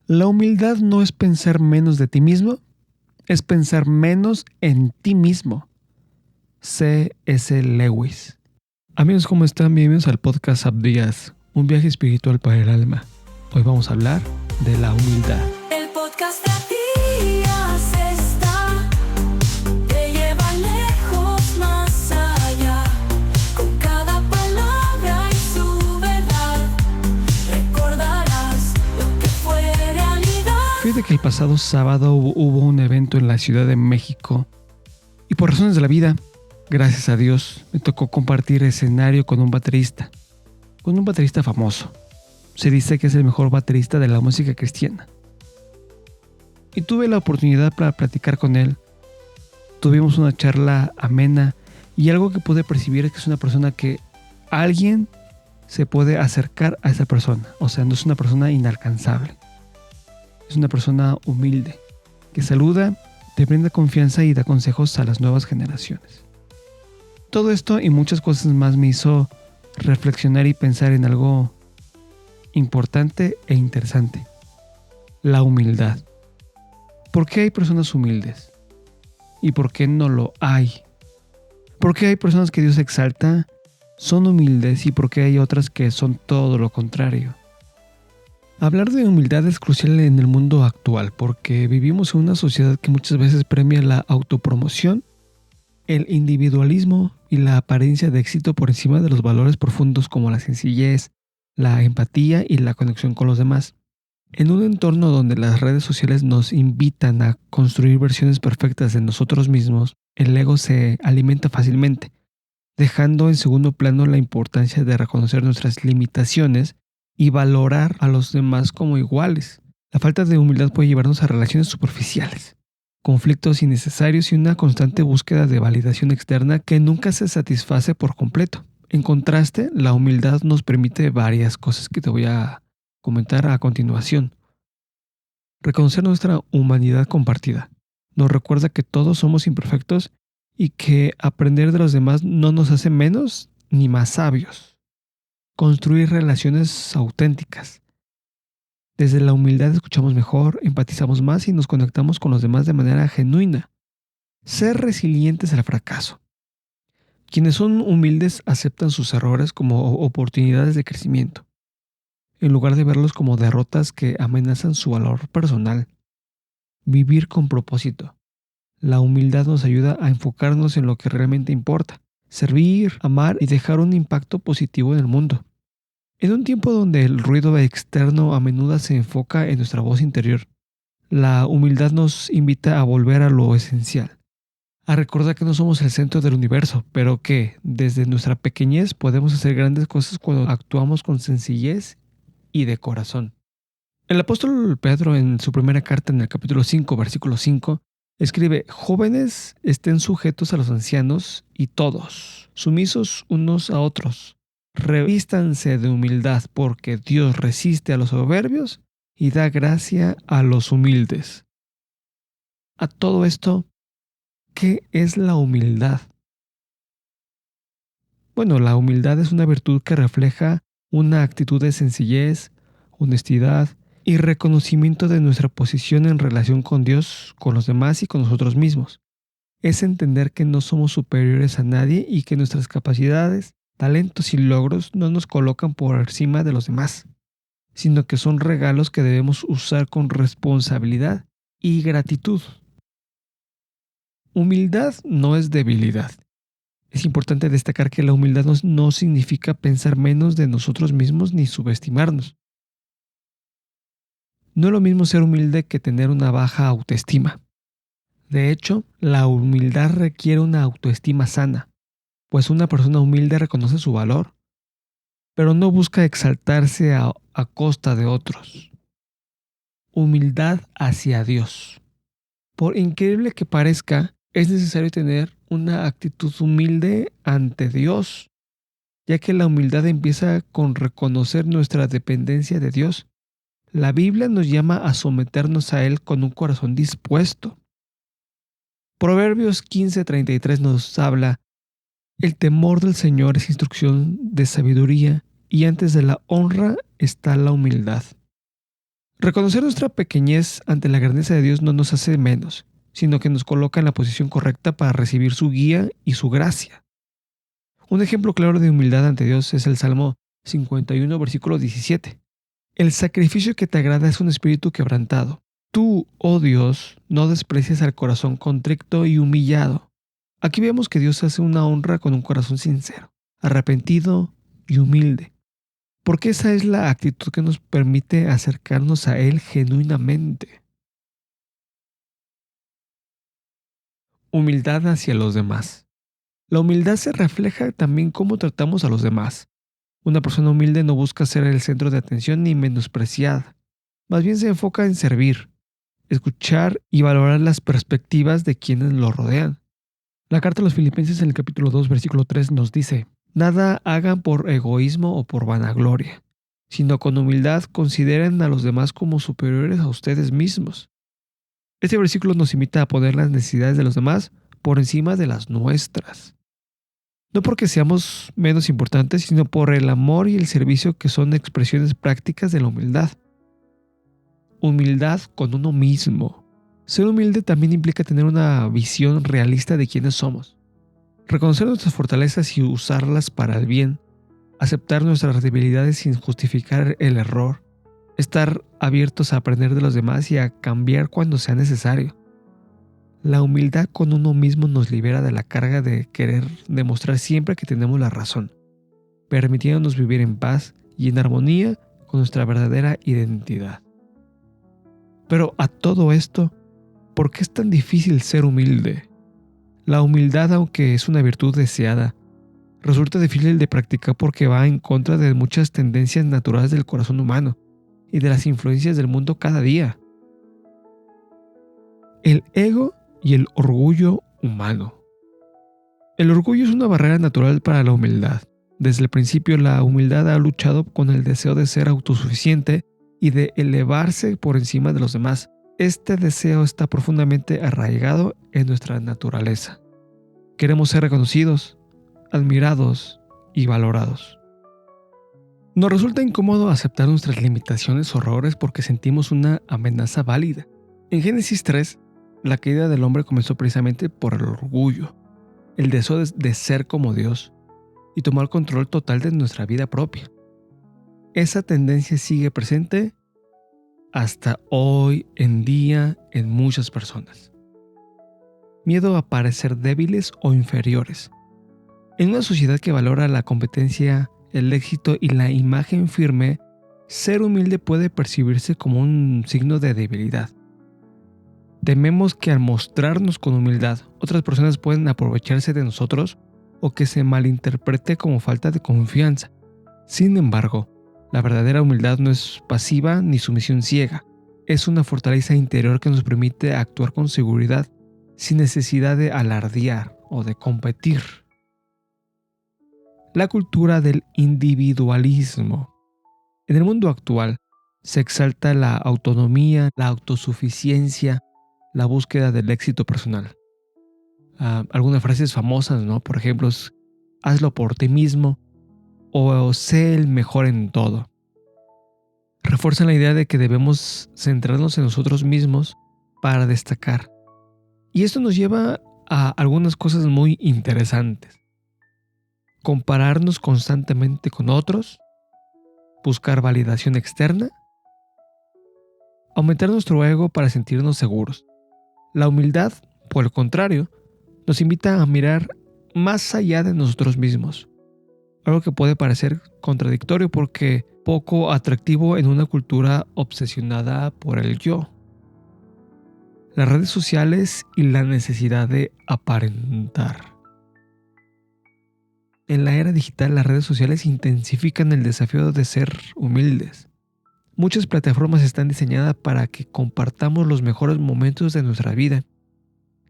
La humildad no es pensar menos de ti mismo, es pensar menos en ti mismo. C.S. Lewis. Amigos, ¿cómo están? Bienvenidos al podcast Abdías, un viaje espiritual para el alma. Hoy vamos a hablar de la humildad. El podcast de Abdías te lleva lejos, más allá, con cada palabra y su verdad. Recordarás lo que fue realidad. Fíjate que el pasado sábado hubo un evento en la Ciudad de México y por razones de la vida, gracias a Dios, me tocó compartir escenario con un baterista famoso. Se dice que es el mejor baterista de la música cristiana. Y tuve la oportunidad para platicar con él. Tuvimos una charla amena y algo que pude percibir es que es una persona que alguien se puede acercar a esa persona. O sea, no es una persona inalcanzable. Es una persona humilde, que saluda, te brinda confianza y da consejos a las nuevas generaciones. Todo esto y muchas cosas más me hizo reflexionar y pensar en algo importante e interesante. La humildad. ¿Por qué hay personas humildes? ¿Y por qué no lo hay? ¿Por qué hay personas que Dios exalta, son humildes y por qué hay otras que son todo lo contrario? Hablar de humildad es crucial en el mundo actual porque vivimos en una sociedad que muchas veces premia la autopromoción, el individualismo y la apariencia de éxito por encima de los valores profundos como la sencillez, la empatía y la conexión con los demás. En un entorno donde las redes sociales nos invitan a construir versiones perfectas de nosotros mismos, el ego se alimenta fácilmente, dejando en segundo plano la importancia de reconocer nuestras limitaciones y valorar a los demás como iguales. La falta de humildad puede llevarnos a relaciones superficiales, conflictos innecesarios y una constante búsqueda de validación externa que nunca se satisface por completo. En contraste, la humildad nos permite varias cosas que te voy a comentar a continuación. Reconocer nuestra humanidad compartida. Nos recuerda que todos somos imperfectos y que aprender de los demás no nos hace menos ni más sabios. Construir relaciones auténticas. Desde la humildad escuchamos mejor, empatizamos más y nos conectamos con los demás de manera genuina. Ser resilientes al fracaso. Quienes son humildes aceptan sus errores como oportunidades de crecimiento, en lugar de verlos como derrotas que amenazan su valor personal. Vivir con propósito. La humildad nos ayuda a enfocarnos en lo que realmente importa, servir, amar y dejar un impacto positivo en el mundo. En un tiempo donde el ruido externo a menudo se enfoca en nuestra voz interior, la humildad nos invita a volver a lo esencial, a recordar que no somos el centro del universo, pero que desde nuestra pequeñez podemos hacer grandes cosas cuando actuamos con sencillez y de corazón. El apóstol Pedro en su primera carta en el capítulo 5, versículo 5, escribe: jóvenes, estén sujetos a los ancianos y todos, sumisos unos a otros. Revístanse de humildad porque Dios resiste a los soberbios y da gracia a los humildes. A todo esto, ¿qué es la humildad? Bueno, la humildad es una virtud que refleja una actitud de sencillez, honestidad y reconocimiento de nuestra posición en relación con Dios, con los demás y con nosotros mismos. Es entender que no somos superiores a nadie y que nuestras capacidades, talentos y logros no nos colocan por encima de los demás, sino que son regalos que debemos usar con responsabilidad y gratitud. Humildad no es debilidad. Es importante destacar que la humildad no significa pensar menos de nosotros mismos ni subestimarnos. No es lo mismo ser humilde que tener una baja autoestima. De hecho, la humildad requiere una autoestima sana, pues una persona humilde reconoce su valor, pero no busca exaltarse a costa de otros. Humildad hacia Dios. Por increíble que parezca, es necesario tener una actitud humilde ante Dios, ya que la humildad empieza con reconocer nuestra dependencia de Dios. La Biblia nos llama a someternos a Él con un corazón dispuesto. Proverbios 15:33 nos habla: el temor del Señor es instrucción de sabiduría, y antes de la honra está la humildad. Reconocer nuestra pequeñez ante la grandeza de Dios no nos hace menos, sino que nos coloca en la posición correcta para recibir su guía y su gracia. Un ejemplo claro de humildad ante Dios es el Salmo 51, versículo 17. El sacrificio que te agrada es un espíritu quebrantado. Tú, oh Dios, no desprecias al corazón contrito y humillado. Aquí vemos que Dios hace una honra con un corazón sincero, arrepentido y humilde, porque esa es la actitud que nos permite acercarnos a Él genuinamente. Humildad hacia los demás. La humildad se refleja también cómo tratamos a los demás. Una persona humilde no busca ser el centro de atención ni menospreciada. Más bien se enfoca en servir, escuchar y valorar las perspectivas de quienes lo rodean. La carta a los Filipenses en el capítulo 2, versículo 3 nos dice: nada hagan por egoísmo o por vanagloria, sino con humildad consideren a los demás como superiores a ustedes mismos. Este versículo nos invita a poner las necesidades de los demás por encima de las nuestras. No porque seamos menos importantes, sino por el amor y el servicio que son expresiones prácticas de la humildad. Humildad con uno mismo. Ser humilde también implica tener una visión realista de quiénes somos. Reconocer nuestras fortalezas y usarlas para el bien. Aceptar nuestras debilidades sin justificar el error. Estar abiertos a aprender de los demás y a cambiar cuando sea necesario. La humildad con uno mismo nos libera de la carga de querer demostrar siempre que tenemos la razón, permitiéndonos vivir en paz y en armonía con nuestra verdadera identidad. Pero a todo esto, ¿por qué es tan difícil ser humilde? La humildad, aunque es una virtud deseada, resulta difícil de practicar porque va en contra de muchas tendencias naturales del corazón humano y de las influencias del mundo cada día. El ego y el orgullo humano. El orgullo es una barrera natural para la humildad. Desde el principio, la humildad ha luchado con el deseo de ser autosuficiente y de elevarse por encima de los demás. Este deseo está profundamente arraigado en nuestra naturaleza. Queremos ser reconocidos, admirados y valorados. Nos resulta incómodo aceptar nuestras limitaciones o errores porque sentimos una amenaza válida. En Génesis 3, la caída del hombre comenzó precisamente por el orgullo, el deseo de ser como Dios y tomar control total de nuestra vida propia. Esa tendencia sigue presente hasta hoy en día en muchas personas. Miedo a parecer débiles o inferiores. En una sociedad que valora la competencia, el éxito y la imagen firme, ser humilde puede percibirse como un signo de debilidad. Tememos que al mostrarnos con humildad, otras personas pueden aprovecharse de nosotros o que se malinterprete como falta de confianza. Sin embargo, la verdadera humildad no es pasiva ni sumisión ciega. Es una fortaleza interior que nos permite actuar con seguridad, sin necesidad de alardear o de competir. La cultura del individualismo. En el mundo actual, se exalta la autonomía, la autosuficiencia, la búsqueda del éxito personal. Algunas frases famosas, ¿no? Por ejemplo, hazlo por ti mismo o sé el mejor en todo. Refuerzan la idea de que debemos centrarnos en nosotros mismos para destacar. Y esto nos lleva a algunas cosas muy interesantes. Compararnos constantemente con otros, buscar validación externa, aumentar nuestro ego para sentirnos seguros. La humildad, por el contrario, nos invita a mirar más allá de nosotros mismos. Algo que puede parecer contradictorio porque poco atractivo en una cultura obsesionada por el yo. Las redes sociales y la necesidad de aparentar. En la era digital, las redes sociales intensifican el desafío de ser humildes. Muchas plataformas están diseñadas para que compartamos los mejores momentos de nuestra vida,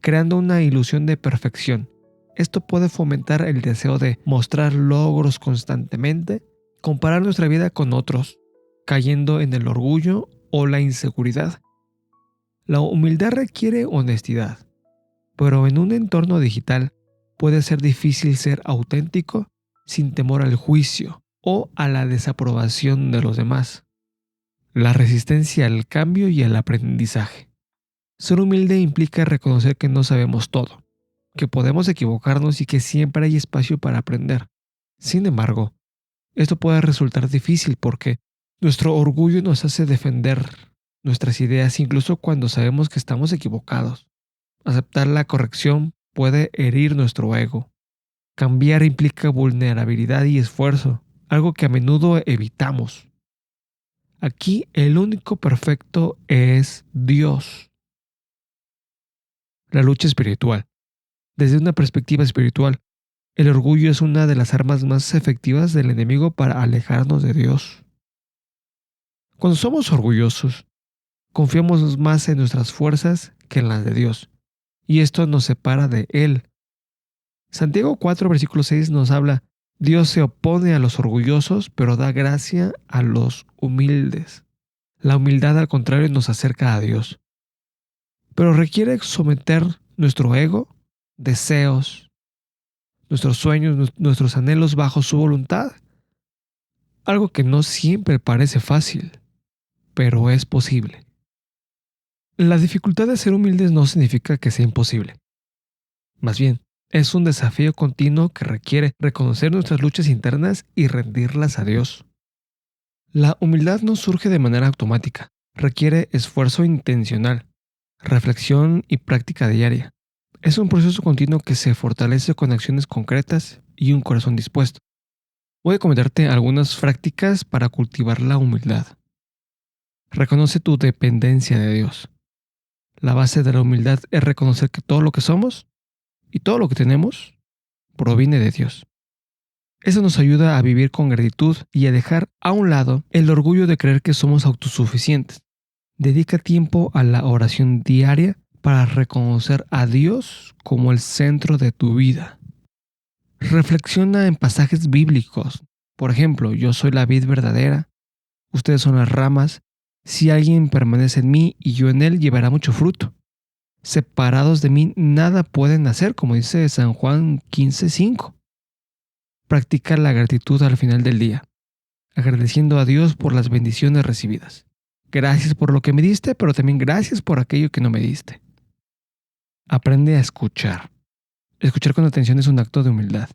creando una ilusión de perfección. Esto puede fomentar el deseo de mostrar logros constantemente, comparar nuestra vida con otros, cayendo en el orgullo o la inseguridad. La humildad requiere honestidad, pero en un entorno digital puede ser difícil ser auténtico sin temor al juicio o a la desaprobación de los demás. la resistencia al cambio y al aprendizaje. Ser humilde implica reconocer que no sabemos todo, que podemos equivocarnos y que siempre hay espacio para aprender. Sin embargo, esto puede resultar difícil porque nuestro orgullo nos hace defender nuestras ideas incluso cuando sabemos que estamos equivocados. Aceptar la corrección puede herir nuestro ego. Cambiar implica vulnerabilidad y esfuerzo, algo que a menudo evitamos. Aquí el único perfecto es Dios. La lucha espiritual. Desde una perspectiva espiritual, el orgullo es una de las armas más efectivas del enemigo para alejarnos de Dios. Cuando somos orgullosos, confiamos más en nuestras fuerzas que en las de Dios, y esto nos separa de Él. Santiago 4, versículo 6 nos habla: Dios se opone a los orgullosos, pero da gracia a los humildes. La humildad, al contrario, nos acerca a Dios, pero requiere someter nuestro ego, deseos, nuestros sueños, nuestros anhelos bajo su voluntad. Algo que no siempre parece fácil, pero es posible. La dificultad de ser humildes no significa que sea imposible. Más bien, es un desafío continuo que requiere reconocer nuestras luchas internas y rendirlas a Dios. La humildad no surge de manera automática, requiere esfuerzo intencional, reflexión y práctica diaria. Es un proceso continuo que se fortalece con acciones concretas y un corazón dispuesto. Voy a comentarte algunas prácticas para cultivar la humildad. Reconoce tu dependencia de Dios. La base de la humildad es reconocer que todo lo que somos y todo lo que tenemos proviene de Dios. Eso nos ayuda a vivir con gratitud y a dejar a un lado el orgullo de creer que somos autosuficientes. Dedica tiempo a la oración diaria para reconocer a Dios como el centro de tu vida. Reflexiona en pasajes bíblicos. Por ejemplo, yo soy la vid verdadera, ustedes son las ramas. Si alguien permanece en mí y yo en él, llevará mucho fruto. Separados de mí nada pueden hacer, como dice San Juan 15:5. Practica la gratitud al final del día, agradeciendo a Dios por las bendiciones recibidas. Gracias por lo que me diste, pero también gracias por aquello que no me diste. Aprende a escuchar. Escuchar con atención es un acto de humildad.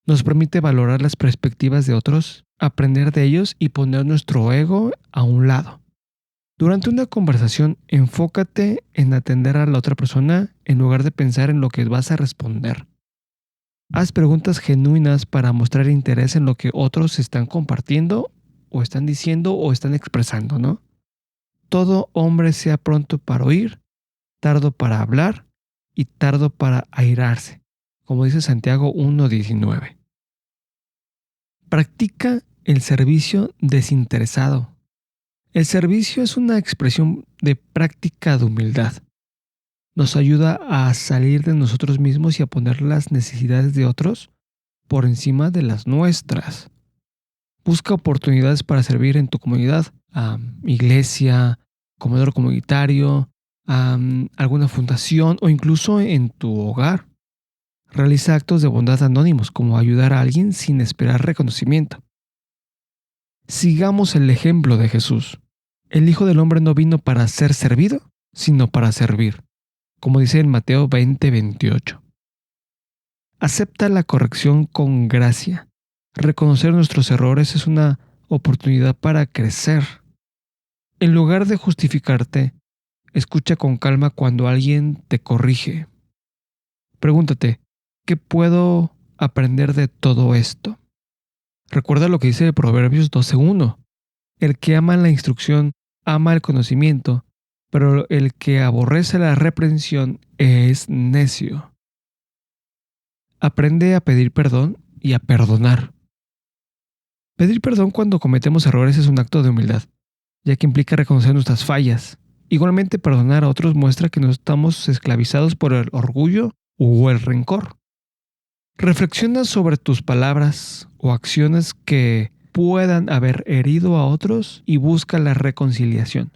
Nos permite valorar las perspectivas de otros, aprender de ellos y poner nuestro ego a un lado. Durante una conversación, enfócate en atender a la otra persona en lugar de pensar en lo que vas a responder. Haz preguntas genuinas para mostrar interés en lo que otros están compartiendo o están diciendo o están expresando, ¿no? Todo hombre sea pronto para oír, tardo para hablar y tardo para airarse, como dice Santiago 1:19. Practica el servicio desinteresado. El servicio es una expresión de práctica de humildad. Nos ayuda a salir de nosotros mismos y a poner las necesidades de otros por encima de las nuestras. Busca oportunidades para servir en tu comunidad, iglesia, comedor comunitario, alguna fundación o incluso en tu hogar. Realiza actos de bondad anónimos, como ayudar a alguien sin esperar reconocimiento. Sigamos el ejemplo de Jesús. El Hijo del Hombre no vino para ser servido, sino para servir, como dice en Mateo 20:28. Acepta la corrección con gracia. Reconocer nuestros errores es una oportunidad para crecer. En lugar de justificarte, escucha con calma cuando alguien te corrige. Pregúntate, ¿qué puedo aprender de todo esto? Recuerda lo que dice Proverbios 12:1. El que ama la instrucción ama el conocimiento, pero el que aborrece la reprensión es necio. Aprende a pedir perdón y a perdonar. Pedir perdón cuando cometemos errores es un acto de humildad, ya que implica reconocer nuestras fallas. Igualmente, perdonar a otros muestra que no estamos esclavizados por el orgullo o el rencor. Reflexiona sobre tus palabras o acciones que puedan haber herido a otros y busca la reconciliación.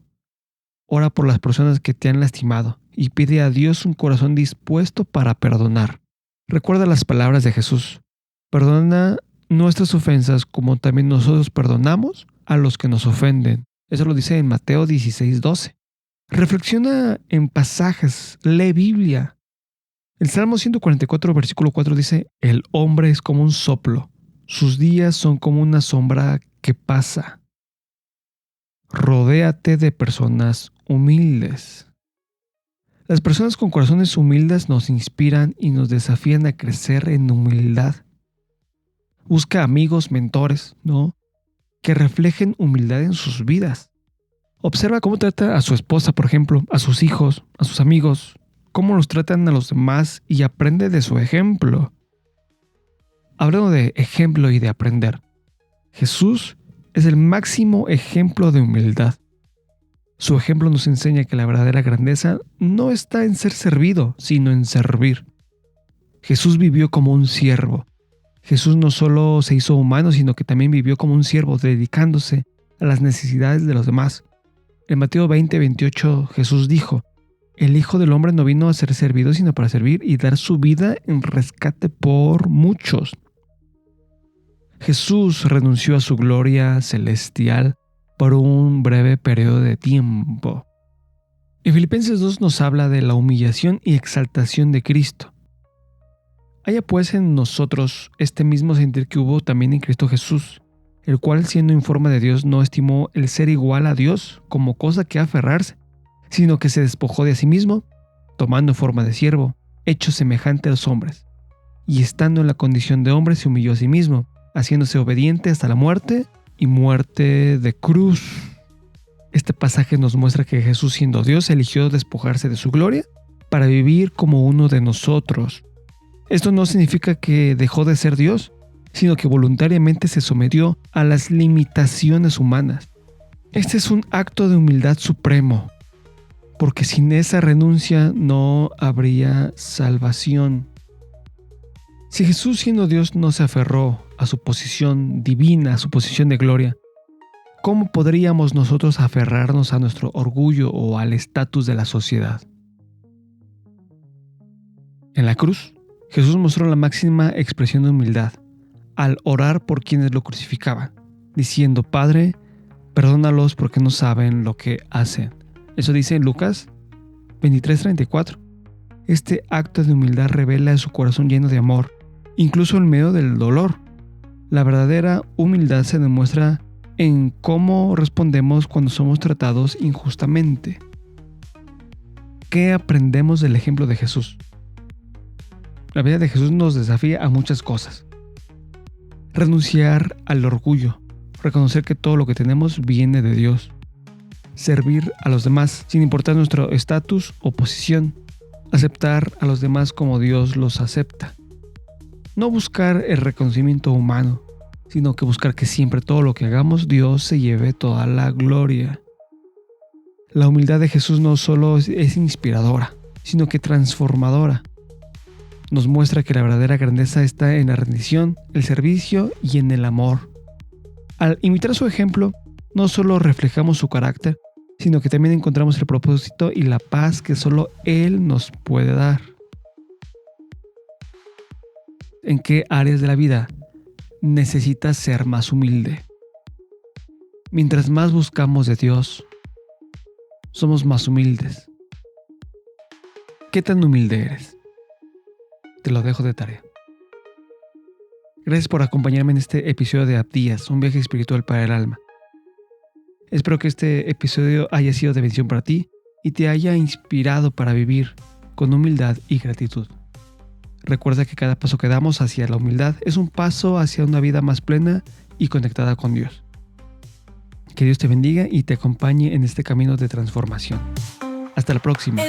Ora por las personas que te han lastimado y pide a Dios un corazón dispuesto para perdonar. Recuerda las palabras de Jesús. Perdona nuestras ofensas como también nosotros perdonamos a los que nos ofenden. Eso lo dice en Mateo 16:12. Reflexiona en pasajes, lee Biblia. El Salmo 144, versículo 4 dice, el hombre es como un soplo, sus días son como una sombra que pasa. Rodéate de personas humildes. Las personas con corazones humildes nos inspiran y nos desafían a crecer en humildad. Busca amigos, mentores, ¿no?, que reflejen humildad en sus vidas. Observa cómo trata a su esposa, por ejemplo, a sus hijos, a sus amigos, cómo los tratan a los demás y aprende de su ejemplo. Hablando de ejemplo y de aprender, Jesús es el máximo ejemplo de humildad. Su ejemplo nos enseña que la verdadera grandeza no está en ser servido, sino en servir. Jesús vivió como un siervo. Jesús no solo se hizo humano, sino que también vivió como un siervo, dedicándose a las necesidades de los demás. En Mateo 20:28 Jesús dijo, el Hijo del Hombre no vino a ser servido, sino para servir y dar su vida en rescate por muchos. Jesús renunció a su gloria celestial por un breve periodo de tiempo. En Filipenses 2 nos habla de la humillación y exaltación de Cristo. Haya pues en nosotros este mismo sentir que hubo también en Cristo Jesús, el cual siendo en forma de Dios no estimó el ser igual a Dios como cosa que aferrarse, sino que se despojó de sí mismo, tomando forma de siervo, hecho semejante a los hombres, y estando en la condición de hombre se humilló a sí mismo, haciéndose obediente hasta la muerte y muerte de cruz. Este pasaje nos muestra que Jesús, siendo Dios, eligió despojarse de su gloria para vivir como uno de nosotros. Esto no significa que dejó de ser Dios, sino que voluntariamente se sometió a las limitaciones humanas. Este es un acto de humildad supremo, porque sin esa renuncia no habría salvación. Si Jesús, siendo Dios, no se aferró a su posición divina, a su posición de gloria, ¿cómo podríamos nosotros aferrarnos a nuestro orgullo o al estatus de la sociedad? En la cruz, Jesús mostró la máxima expresión de humildad al orar por quienes lo crucificaban, diciendo, Padre, perdónalos porque no saben lo que hacen. Eso dice en Lucas 23:34. Este acto de humildad revela su corazón lleno de amor, incluso en medio del dolor. La verdadera humildad se demuestra en cómo respondemos cuando somos tratados injustamente. ¿Qué aprendemos del ejemplo de Jesús? La vida de Jesús nos desafía a muchas cosas. Renunciar al orgullo, reconocer que todo lo que tenemos viene de Dios. Servir a los demás sin importar nuestro estatus o posición. Aceptar a los demás como Dios los acepta. No buscar el reconocimiento humano, sino que buscar que siempre todo lo que hagamos Dios se lleve toda la gloria. La humildad de Jesús no solo es inspiradora, sino que transformadora. Nos muestra que la verdadera grandeza está en la rendición, el servicio y en el amor. Al imitar su ejemplo, no solo reflejamos su carácter, sino que también encontramos el propósito y la paz que solo Él nos puede dar. ¿En qué áreas de la vida necesitas ser más humilde? Mientras más buscamos de Dios, somos más humildes. ¿Qué tan humilde eres? Te lo dejo de tarea. Gracias por acompañarme en este episodio de Abdías, un viaje espiritual para el alma. Espero que este episodio haya sido de bendición para ti y te haya inspirado para vivir con humildad y gratitud. Recuerda que cada paso que damos hacia la humildad es un paso hacia una vida más plena y conectada con Dios. Que Dios te bendiga y te acompañe en este camino de transformación. Hasta la próxima.